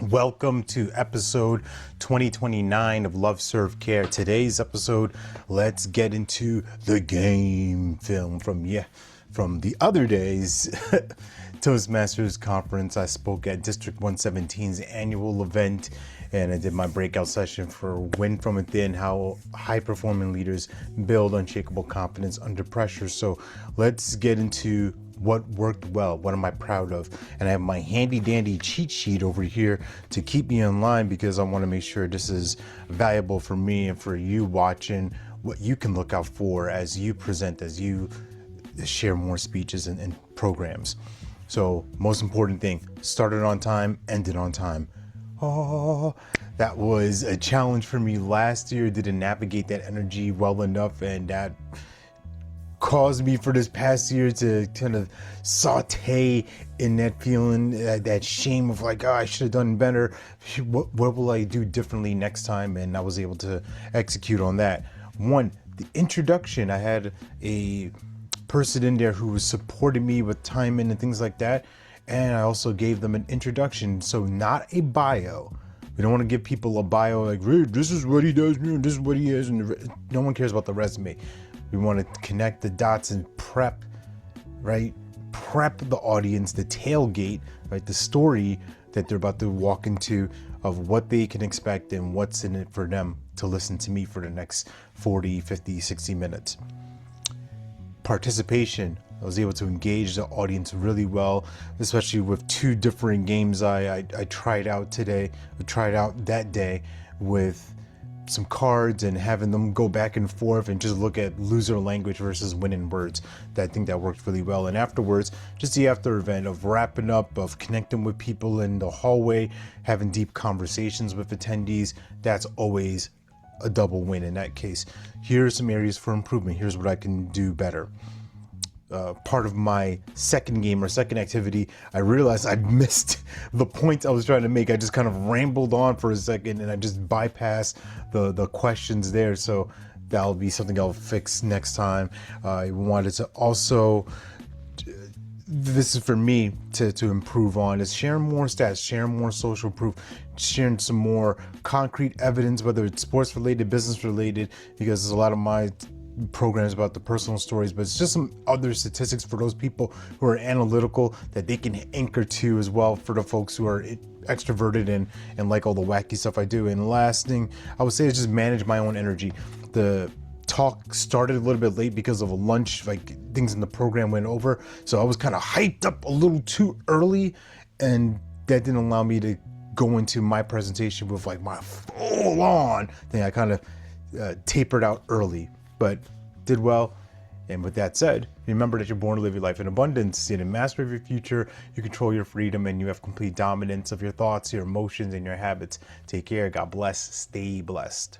Welcome to episode 2029 of Love Serve Care. Today's episode, let's get into the game film from the other day's Toastmasters conference. I spoke at District 117's annual event, and I did my breakout session for Win From Within, how high-performing leaders build unshakable confidence under pressure. So let's get into what worked well, what am I proud of, and I have my handy dandy cheat sheet over here to keep me in line, because I want to make sure this is valuable for me and for you watching, what you can look out for as you present, as you share more speeches and programs. So most important thing, start it on time, end it on time. Oh, that was a challenge for me last year. Didn't navigate that energy well enough, and that caused me for this past year to kind of saute in that feeling, that shame of like, oh, I should have done better. What will I do differently next time? And I was able to execute on that. One, the introduction, I had a person in there who was supporting me with timing and things like that. And I also gave them an introduction. So not a bio. We don't want to give people a bio like, this is what he does, this is what he is. And no one cares about the resume. We want to connect the dots and prep, right? Prep the audience, the tailgate, right? The story that they're about to walk into, of what they can expect and what's in it for them to listen to me for the next 40, 50, 60 minutes. Participation. I was able to engage the audience really well, especially with two different games I tried out today. I tried out that day with some cards and having them go back and forth and just look at loser language versus winning words. I think that worked really well. And afterwards, just the after event of wrapping up, of connecting with people in the hallway, having deep conversations with attendees, that's always a double win in that case. Here are some areas for improvement. Here's what I can do better. Part of my second game or second activity, I realized I missed the point I was trying to make. I just kind of rambled on for a second and I just bypassed the questions there. So that'll be something I'll fix next time. I wanted to also, this is for me to improve on, is sharing more stats, sharing more social proof, sharing some more concrete evidence, whether it's sports related, business related, because there's a lot of my programs about the personal stories, but it's just some other statistics for those people who are analytical that they can anchor to as well, for the folks who are extroverted and like all the wacky stuff I do. And last thing I would say is just manage my own energy. The talk started a little bit late because of a lunch, like things in the program went over, so I was kind of hyped up a little too early, and that didn't allow me to go into my presentation with like my full on thing. I kind of tapered out early, but did well. And with that said, remember that you're born to live your life in abundance. You're the master of your future. You control your freedom, and you have complete dominance of your thoughts, your emotions, and your habits. Take care. God bless. Stay blessed.